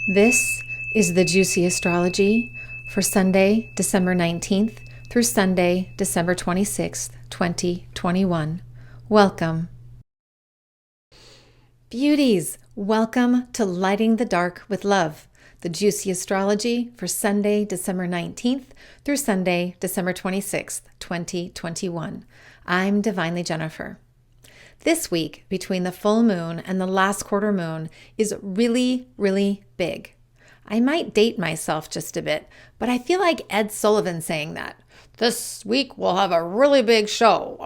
This is the Juicy Astrology for Sunday, December 19th through Sunday, December 26th, 2021. Welcome. Beauties, welcome to Lighting the Dark with Love, the Juicy Astrology for Sunday, December 19th through Sunday, December 26th, 2021. I'm Divinely Jennifer. This week, between the full moon and the last quarter moon, is really, really big. I might date myself just a bit, but I feel like Ed Sullivan saying that. This week we'll have a really big show,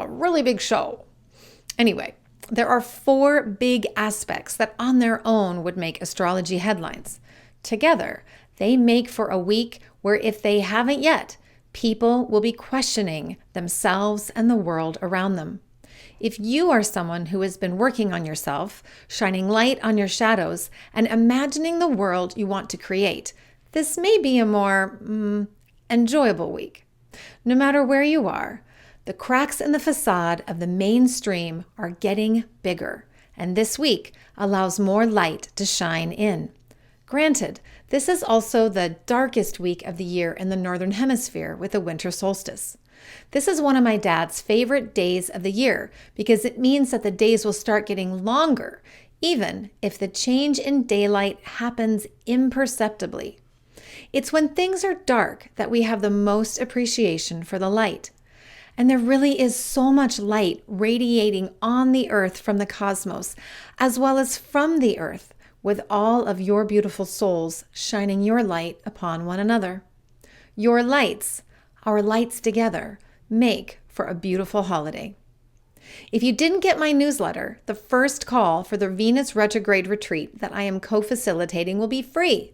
Anyway, there are 4 big aspects that on their own would make astrology headlines. Together, they make for a week where, if they haven't yet, people will be questioning themselves and the world around them. If you are someone who has been working on yourself, shining light on your shadows, and imagining the world you want to create, this may be a more enjoyable week. No matter where you are, the cracks in the facade of the mainstream are getting bigger, and this week allows more light to shine in. Granted, this is also the darkest week of the year in the Northern Hemisphere with the winter solstice. This is one of my dad's favorite days of the year because it means that the days will start getting longer, even if the change in daylight happens imperceptibly. It's when things are dark that we have the most appreciation for the light. And there really is so much light radiating on the earth from the cosmos, as well as from the earth, with all of your beautiful souls shining your light upon one another. Your lights, our lights together, make for a beautiful holiday. If you didn't get my newsletter, the first call for the Venus Retrograde retreat that I am co-facilitating will be free.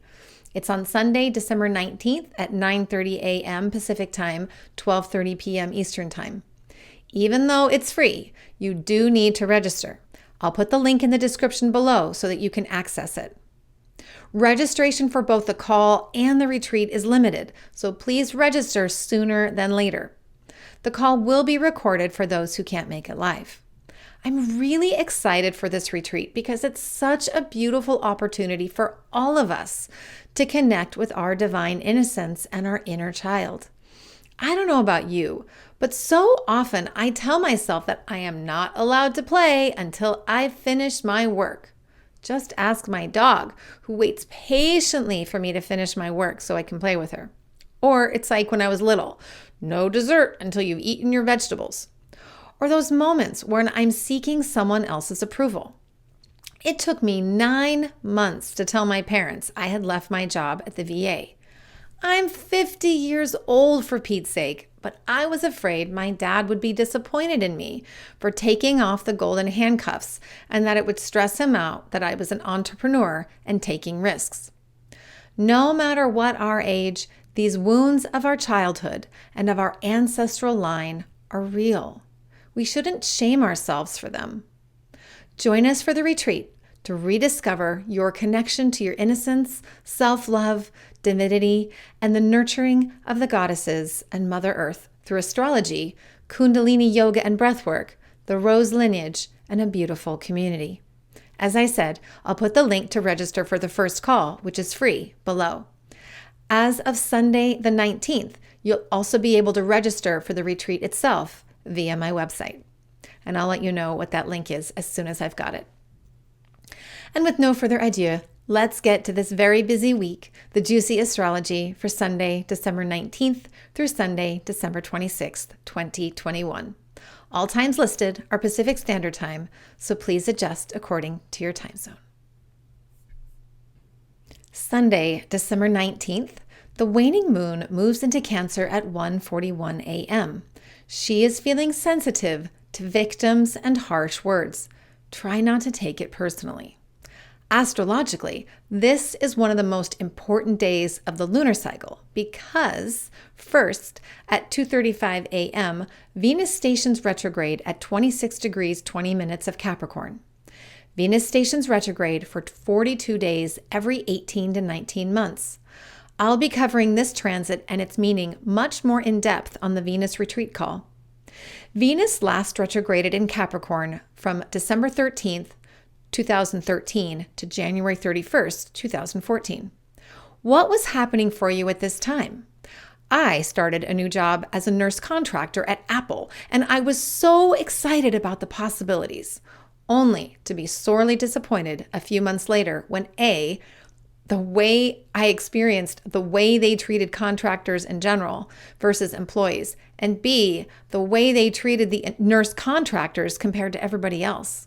It's on Sunday, December 19th at 9:30 a.m. Pacific Time, 12:30 p.m. Eastern Time. Even though it's free, you do need to register. I'll put the link in the description below so that you can access it. Registration for both the call and the retreat is limited, so please register sooner than later. The call will be recorded for those who can't make it live. I'm really excited for this retreat because it's such a beautiful opportunity for all of us to connect with our divine innocence and our inner child. I don't know about you, but so often I tell myself that I am not allowed to play until I've finished my work. Just ask my dog, who waits patiently for me to finish my work so I can play with her. Or it's like when I was little, no dessert until you've eaten your vegetables. Or those moments when I'm seeking someone else's approval. It took me 9 months to tell my parents I had left my job at the VA. I'm 50 years old, for Pete's sake, but I was afraid my dad would be disappointed in me for taking off the golden handcuffs and that it would stress him out that I was an entrepreneur and taking risks. No matter what our age, these wounds of our childhood and of our ancestral line are real. We shouldn't shame ourselves for them. Join us for the retreat to rediscover your connection to your innocence, self-love, divinity, and the nurturing of the goddesses and Mother Earth through astrology, Kundalini yoga and breathwork, the rose lineage, and a beautiful community. As I said, I'll put the link to register for the first call, which is free, below. As of Sunday the 19th, you'll also be able to register for the retreat itself via my website. And I'll let you know what that link is as soon as I've got it. And with no further ado, let's get to this very busy week, the Juicy Astrology for Sunday, December 19th through Sunday, December 26th, 2021. All times listed are Pacific Standard Time, so please adjust according to your time zone. Sunday, December 19th, the waning moon moves into Cancer at 1:41 a.m. She is feeling sensitive to victims and harsh words. Try not to take it personally. Astrologically, this is one of the most important days of the lunar cycle because, first, at 2:35 a.m., Venus stations retrograde at 26 degrees 20 minutes of Capricorn. Venus stations retrograde for 42 days every 18 to 19 months. I'll be covering this transit and its meaning much more in depth on the Venus retreat call. Venus last retrograded in Capricorn from December 13th 2013 to January 31st, 2014. What was happening for you at this time? I started a new job as a nurse contractor at Apple, and I was so excited about the possibilities, only to be sorely disappointed a few months later when the way I experienced the way they treated contractors in general versus employees, and B, the way they treated the nurse contractors compared to everybody else.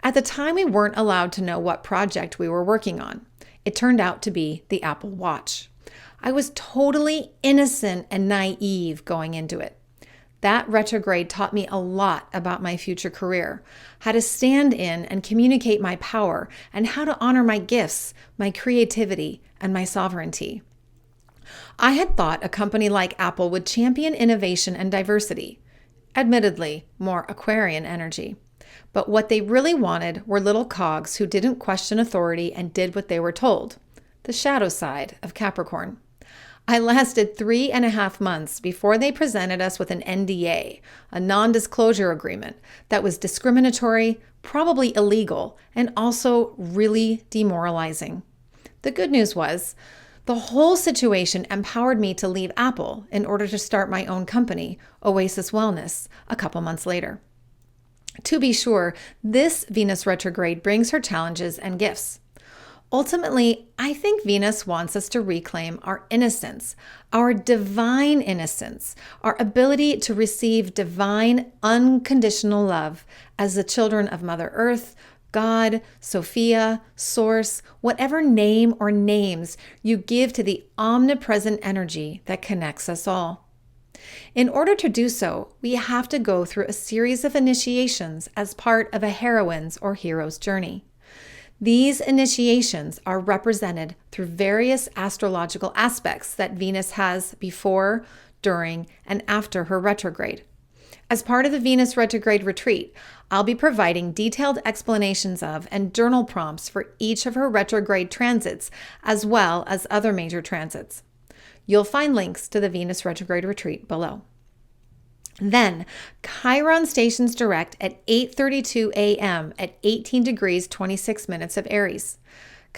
At the time, we weren't allowed to know what project we were working on. It turned out to be the Apple Watch. I was totally innocent and naive going into it. That retrograde taught me a lot about my future career, how to stand in and communicate my power, and how to honor my gifts, my creativity, and my sovereignty. I had thought a company like Apple would champion innovation and diversity, admittedly more Aquarian energy. But what they really wanted were little cogs who didn't question authority and did what they were told, the shadow side of Capricorn. I lasted 3.5 months before they presented us with an NDA, a non-disclosure agreement that was discriminatory, probably illegal, and also really demoralizing. The good news was, the whole situation empowered me to leave Apple in order to start my own company, Oasis Wellness, a couple months later. To be sure, this Venus retrograde brings her challenges and gifts. Ultimately, I think Venus wants us to reclaim our innocence, our divine innocence, our ability to receive divine, unconditional love as the children of Mother Earth, God, Sophia, Source, whatever name or names you give to the omnipresent energy that connects us all. In order to do so, we have to go through a series of initiations as part of a heroine's or hero's journey. These initiations are represented through various astrological aspects that Venus has before, during, and after her retrograde. As part of the Venus retrograde retreat, I'll be providing detailed explanations of and journal prompts for each of her retrograde transits, as well as other major transits. You'll find links to the Venus retrograde retreat below. Then, Chiron stations direct at 8:32 a.m. at 18 degrees 26 minutes of Aries.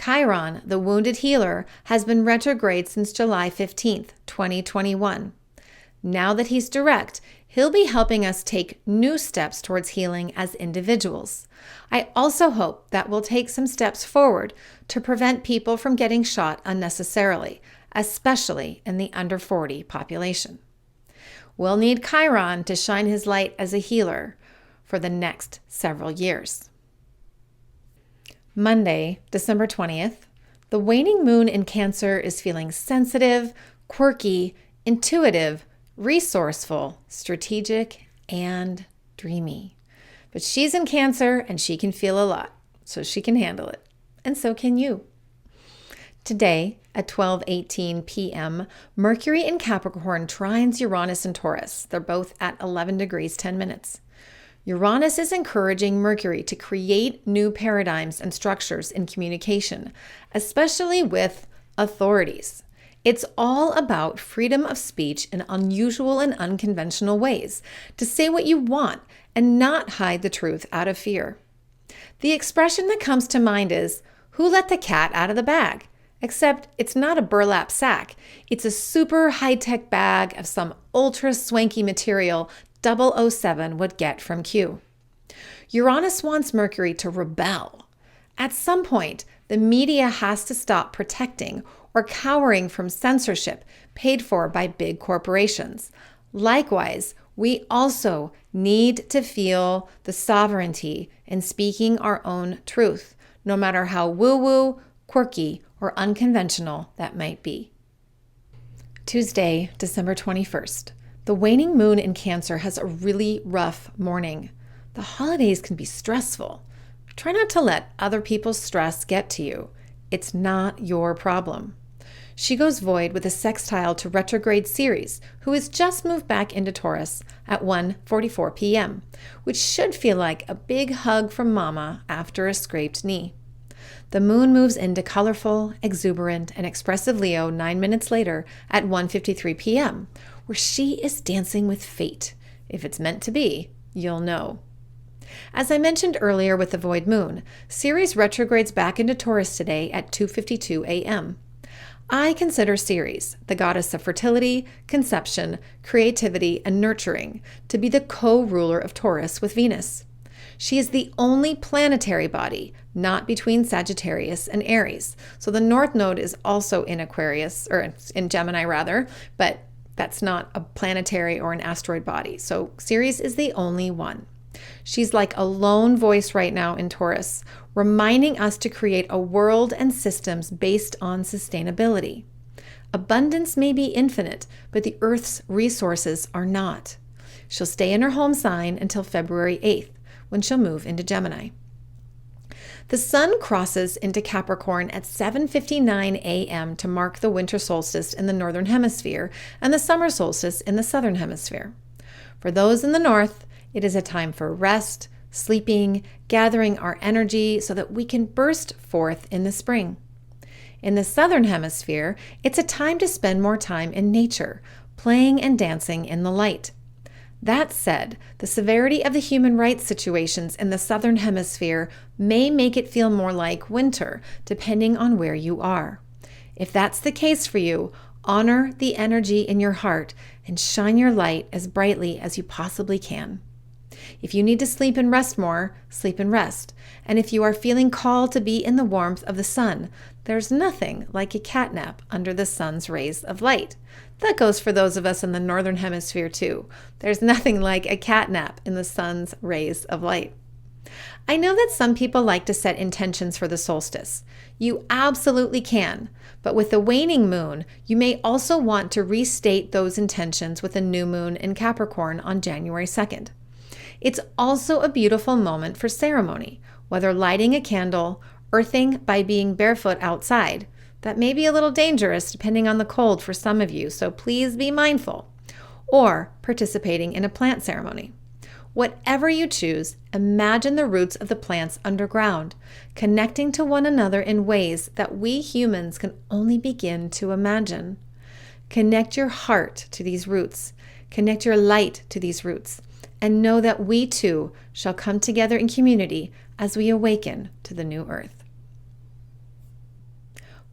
Chiron, the wounded healer, has been retrograde since July 15th, 2021. Now that he's direct, he'll be helping us take new steps towards healing as individuals. I also hope that we'll take some steps forward to prevent people from getting shot unnecessarily, especially in the under 40 population. We'll need Chiron to shine his light as a healer for the next several years. Monday, December 20th, the waning moon in Cancer is feeling sensitive, quirky, intuitive, resourceful, strategic, and dreamy. But she's in Cancer and she can feel a lot, so she can handle it. And so can you. Today, at 12:18 p.m., Mercury and Capricorn trines Uranus and Taurus. They're both at 11 degrees 10 minutes. Uranus is encouraging Mercury to create new paradigms and structures in communication, especially with authorities. It's all about freedom of speech in unusual and unconventional ways, to say what you want and not hide the truth out of fear. The expression that comes to mind is, "Who let the cat out of the bag?" Except it's not a burlap sack. It's a super high-tech bag of some ultra-swanky material 007 would get from Q. Uranus wants Mercury to rebel. At some point, the media has to stop protecting or cowering from censorship paid for by big corporations. Likewise, we also need to feel the sovereignty in speaking our own truth, no matter how woo-woo, quirky, or unconventional that might be. Tuesday, December 21st. The waning moon in Cancer has a really rough morning. The holidays can be stressful. Try not to let other people's stress get to you. It's not your problem. She goes void with a sextile to retrograde Ceres, who has just moved back into Taurus at 1:44 p.m., which should feel like a big hug from mama after a scraped knee. The moon moves into colorful, exuberant, and expressive Leo 9 minutes later at 1:53 p.m., where she is dancing with fate. If it's meant to be, you'll know. As I mentioned earlier with the void moon, Ceres retrogrades back into Taurus today at 2:52 a.m. I consider Ceres, the goddess of fertility, conception, creativity, and nurturing, to be the co-ruler of Taurus with Venus. She is the only planetary body not between Sagittarius and Aries. So the North Node is also in Aquarius, or in Gemini rather, but that's not a planetary or an asteroid body. So Ceres is the only one. She's like a lone voice right now in Taurus, reminding us to create a world and systems based on sustainability. Abundance may be infinite, but the Earth's resources are not. She'll stay in her home sign until February 8th, when she'll move into Gemini. The sun crosses into Capricorn at 7:59 a.m. to mark the winter solstice in the northern hemisphere and the summer solstice in the southern hemisphere. For those in the north, it is a time for rest, sleeping, gathering our energy so that we can burst forth in the spring. In the southern hemisphere, it's a time to spend more time in nature, playing and dancing in the light. That said, the severity of the human rights situations in the southern hemisphere may make it feel more like winter, depending on where you are. If that's the case for you, honor the energy in your heart and shine your light as brightly as you possibly can. If you need to sleep and rest more, sleep and rest. And if you are feeling called to be in the warmth of the sun, there's nothing like a catnap under the sun's rays of light. That goes for those of us in the northern hemisphere too. There's nothing like a catnap in the sun's rays of light. I know that some people like to set intentions for the solstice. You absolutely can, but with the waning moon, you may also want to restate those intentions with a new moon in Capricorn on January 2nd. It's also a beautiful moment for ceremony, whether lighting a candle, earthing by being barefoot outside. That may be a little dangerous depending on the cold for some of you, so please be mindful. Or participating in a plant ceremony. Whatever you choose, imagine the roots of the plants underground, connecting to one another in ways that we humans can only begin to imagine. Connect your heart to these roots. Connect your light to these roots. And know that we too shall come together in community as we awaken to the new earth.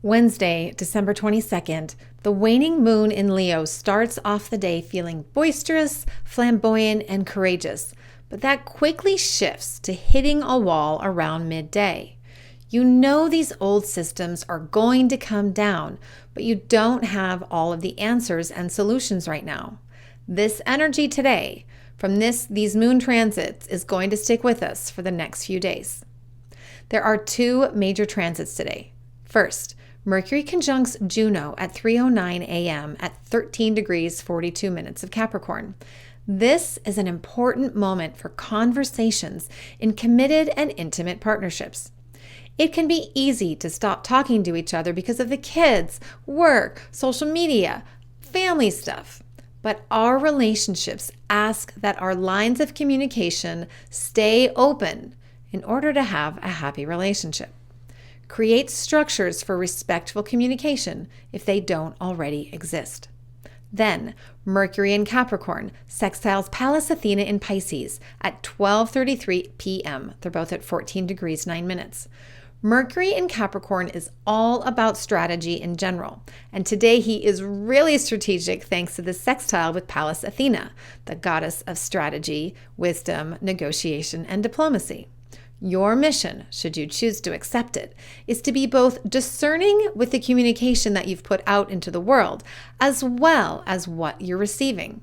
Wednesday, December 22nd, the waning moon in Leo starts off the day feeling boisterous, flamboyant, and courageous, but that quickly shifts to hitting a wall around midday. You know these old systems are going to come down, but you don't have all of the answers and solutions right now. This energy today, from these moon transits, is going to stick with us for the next few days. There are two major transits today. First, Mercury conjuncts Juno at 3:09 a.m. at 13 degrees 42 minutes of Capricorn. This is an important moment for conversations in committed and intimate partnerships. It can be easy to stop talking to each other because of the kids, work, social media, family stuff. But our relationships ask that our lines of communication stay open in order to have a happy relationship. Create structures for respectful communication if they don't already exist. Then, Mercury and Capricorn sextiles Pallas Athena in Pisces at 12:33 p.m. They're both at 14 degrees 9 minutes. Mercury in Capricorn is all about strategy in general, and today he is really strategic thanks to the sextile with Pallas Athena, the goddess of strategy, wisdom, negotiation, and diplomacy. Your mission, should you choose to accept it, is to be both discerning with the communication that you've put out into the world, as well as what you're receiving.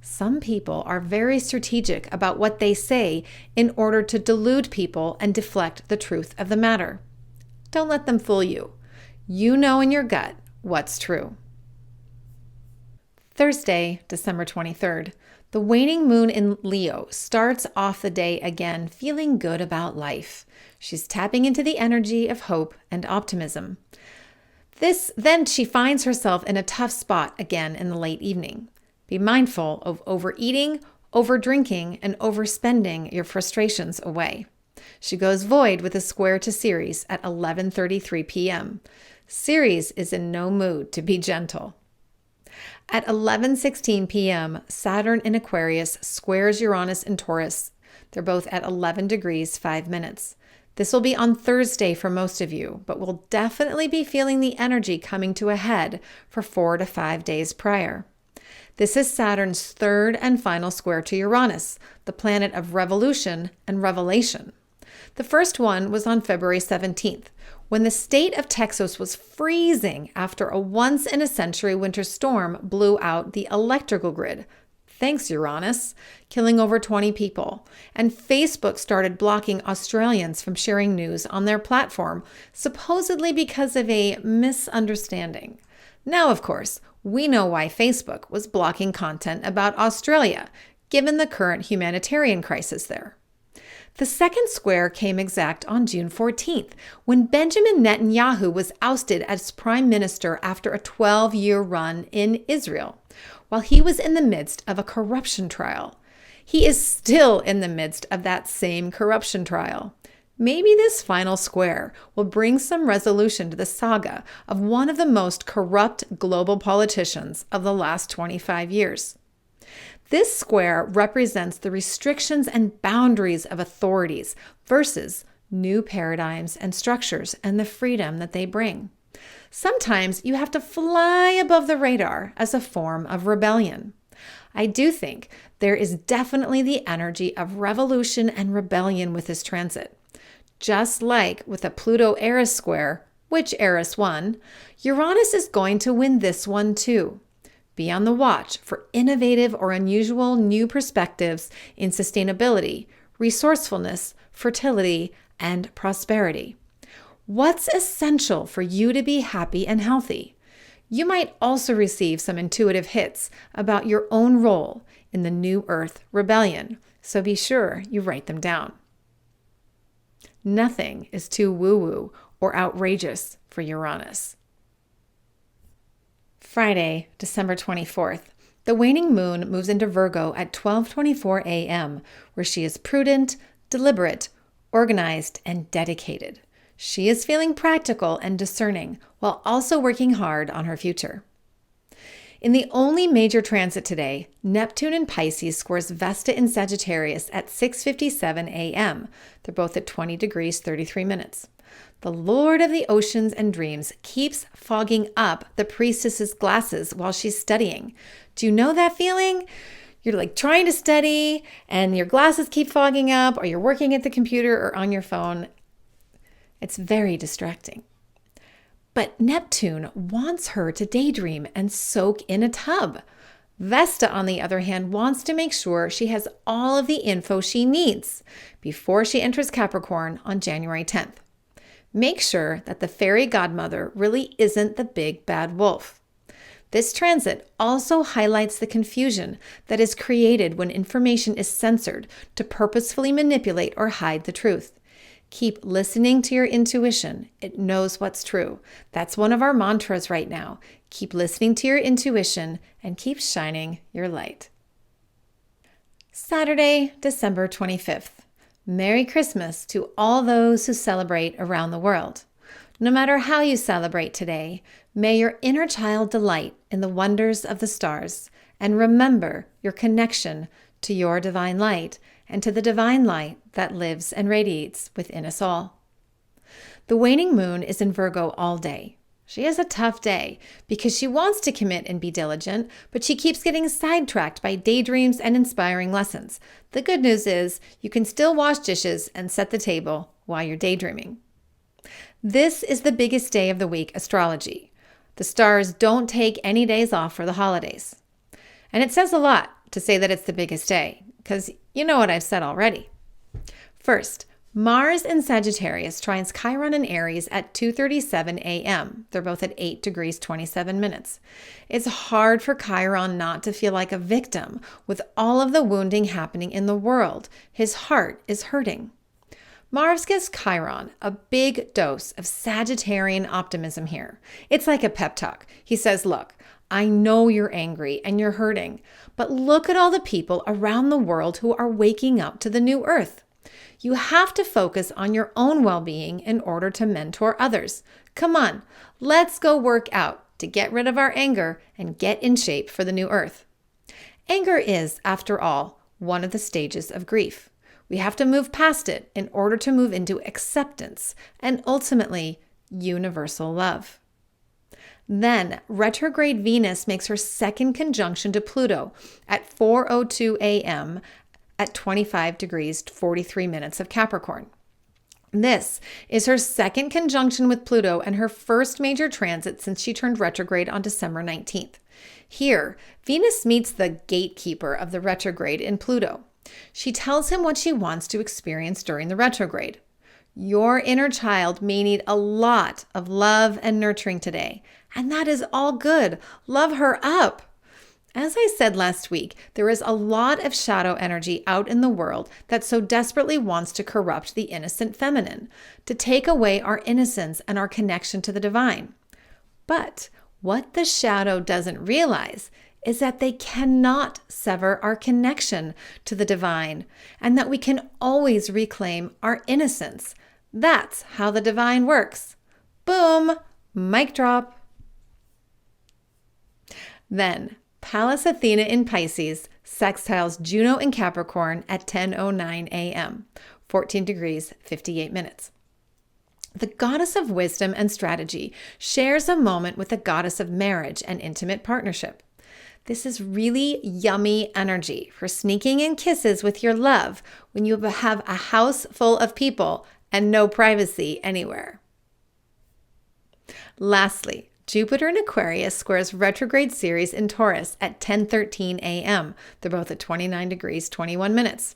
Some people are very strategic about what they say in order to delude people and deflect the truth of the matter. Don't let them fool you. You know in your gut what's true. Thursday, December 23rd, the waning moon in Leo starts off the day again feeling good about life. She's tapping into the energy of hope and optimism. Then she finds herself in a tough spot again in the late evening. Be mindful of overeating, overdrinking, and overspending your frustrations away. She goes void with a square to Ceres at 11:33 p.m. Ceres is in no mood to be gentle. At 11:16 p.m., Saturn in Aquarius squares Uranus in Taurus. They're both at 11 degrees 5 minutes. This will be on Thursday for most of you, but we'll definitely be feeling the energy coming to a head for 4 to 5 days prior. This is Saturn's third and final square to Uranus, the planet of revolution and revelation. The first one was on February 17th, when the state of Texas was freezing after a once-in-a-century winter storm blew out the electrical grid. Thanks, Uranus, killing over 20 people. And Facebook started blocking Australians from sharing news on their platform, supposedly because of a misunderstanding. Now, of course, we know why Facebook was blocking content about Australia, given the current humanitarian crisis there. The second square came exact on June 14th, when Benjamin Netanyahu was ousted as prime minister after a 12-year run in Israel, while he was in the midst of a corruption trial. He is still in the midst of that same corruption trial. Maybe this final square will bring some resolution to the saga of one of the most corrupt global politicians of the last 25 years. This square represents the restrictions and boundaries of authorities versus new paradigms and structures and the freedom that they bring. Sometimes you have to fly above the radar as a form of rebellion. I do think there is definitely the energy of revolution and rebellion with this transit. Just like with a Pluto Aries square, which Aries won, Uranus is going to win this one too. Be on the watch for innovative or unusual new perspectives in sustainability, resourcefulness, fertility, and prosperity. What's essential for you to be happy and healthy? You might also receive some intuitive hits about your own role in the New Earth rebellion, so be sure you write them down. Nothing is too woo-woo or outrageous for Uranus. Friday, December 24th, the waning moon moves into Virgo at 12:24 a.m., where she is prudent, deliberate, organized, and dedicated. She is feeling practical and discerning while also working hard on her future. In the only major transit today, Neptune in Pisces squares Vesta in Sagittarius at 6:57 a.m. They're both at 20 degrees 33 minutes. The Lord of the Oceans and Dreams keeps fogging up the priestess's glasses while she's studying. Do you know that feeling? You're like trying to study and your glasses keep fogging up, or you're working at the computer or on your phone. It's very distracting. But Neptune wants her to daydream and soak in a tub. Vesta, on the other hand, wants to make sure she has all of the info she needs before she enters Capricorn on January 10th. Make sure that the fairy godmother really isn't the big bad wolf. This transit also highlights the confusion that is created when information is censored to purposefully manipulate or hide the truth. Keep listening to your intuition. It knows what's true. That's one of our mantras right now. Keep listening to your intuition and keep shining your light. Saturday, December 25th. Merry Christmas to all those who celebrate around the world. No matter how you celebrate today, may your inner child delight in the wonders of the stars and remember your connection to your divine light and to the divine light that lives and radiates within us all. The waning moon is in Virgo all day. She has a tough day because she wants to commit and be diligent, but she keeps getting sidetracked by daydreams and inspiring lessons. The good news is you can still wash dishes and set the table while you're daydreaming. This is the biggest day of the week, astrology. The stars don't take any days off for the holidays. And it says a lot to say that it's the biggest day, because you know what I've said already. First, Mars in Sagittarius trines Chiron in Aries at 2:37 a.m. They're both at 8 degrees 27 minutes. It's hard for Chiron not to feel like a victim with all of the wounding happening in the world. His heart is hurting. Mars gives Chiron a big dose of Sagittarian optimism here. It's like a pep talk. He says, look, I know you're angry and you're hurting, but look at all the people around the world who are waking up to the new earth. You have to focus on your own well-being in order to mentor others. Come on, let's go work out to get rid of our anger and get in shape for the new earth. Anger is, after all, one of the stages of grief. We have to move past it in order to move into acceptance and ultimately universal love. Then, retrograde Venus makes her second conjunction to Pluto at 4:02 a.m. at 25 degrees 43 minutes of Capricorn. This is her second conjunction with Pluto and her first major transit since she turned retrograde on December 19th. Here, Venus meets the gatekeeper of the retrograde in Pluto. She tells him what she wants to experience during the retrograde. Your inner child may need a lot of love and nurturing today, and that is all good. Love her up. As I said last week, there is a lot of shadow energy out in the world that so desperately wants to corrupt the innocent feminine, to take away our innocence and our connection to the divine. But what the shadow doesn't realize is that they cannot sever our connection to the divine and that we can always reclaim our innocence. That's how the divine works. Boom, mic drop. Then, Pallas Athena in Pisces sextiles Juno in Capricorn at 10:09 a.m., 14 degrees 58 minutes. The goddess of wisdom and strategy shares a moment with the goddess of marriage and intimate partnership. This is really yummy energy for sneaking in kisses with your love when you have a house full of people and no privacy anywhere. Lastly, Jupiter in Aquarius squares retrograde Ceres in Taurus at 10:13 a.m. They're both at 29 degrees 21 minutes.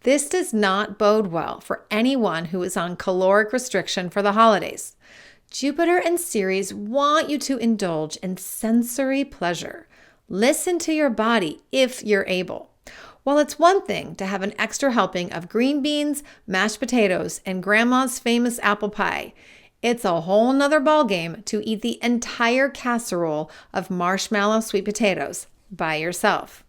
This does not bode well for anyone who is on caloric restriction for the holidays. Jupiter and Ceres want you to indulge in sensory pleasure. Listen to your body if you're able. While it's one thing to have an extra helping of green beans, mashed potatoes, and grandma's famous apple pie, it's a whole nother ballgame to eat the entire casserole of marshmallow sweet potatoes by yourself.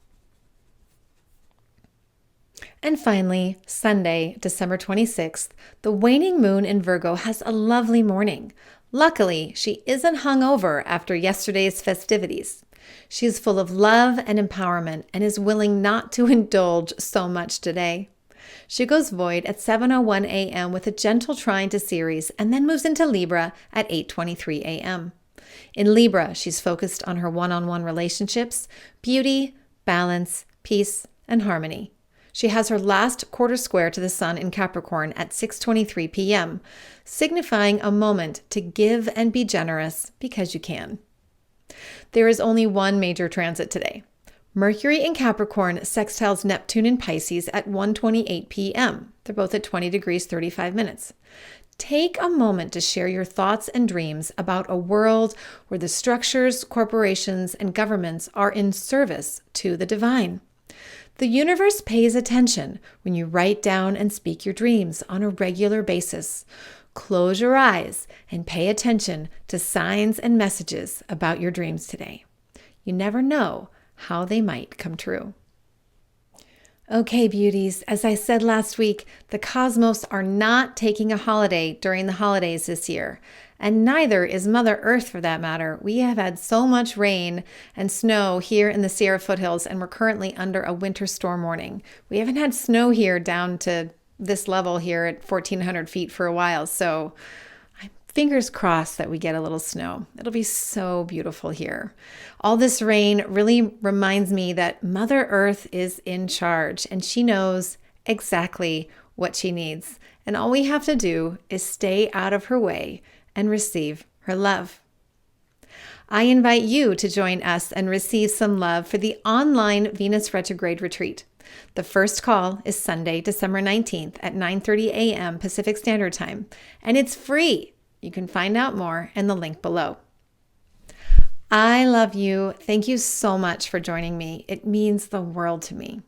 And finally, Sunday, December 26th, the waning moon in Virgo has a lovely morning. Luckily, she isn't hungover after yesterday's festivities. She is full of love and empowerment and is willing not to indulge so much today. She goes void at 7:01 a.m. with a gentle trine to Ceres and then moves into Libra at 8:23 a.m. In Libra, she's focused on her one-on-one relationships, beauty, balance, peace, and harmony. She has her last quarter square to the sun in Capricorn at 6:23 p.m., signifying a moment to give and be generous because you can. There is only one major transit today. Mercury in Capricorn sextiles Neptune in Pisces at 1:28 p.m. They're both at 20 degrees 35 minutes. Take a moment to share your thoughts and dreams about a world where the structures, corporations, and governments are in service to the divine. The universe pays attention when you write down and speak your dreams on a regular basis. Close your eyes and pay attention to signs and messages about your dreams today. You never know how they might come true. Okay, beauties, as I said last week, the cosmos are not taking a holiday during the holidays this year, and neither is Mother Earth for that matter. We have had so much rain and snow here in the Sierra foothills, and we're currently under a winter storm warning. We haven't had snow here down to this level here at 1,400 feet for a while, so fingers crossed that we get a little snow. It'll be so beautiful here. All this rain really reminds me that Mother Earth is in charge and she knows exactly what she needs. And all we have to do is stay out of her way and receive her love. I invite you to join us and receive some love for the online Venus Retrograde Retreat. The first call is Sunday, December 19th at 9:30 a.m. Pacific Standard Time, and it's free. You can find out more in the link below. I love you. Thank you so much for joining me. It means the world to me.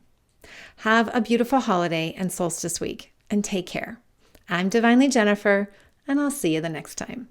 Have a beautiful holiday and solstice week, and take care. I'm Divinely Jennifer, and I'll see you the next time.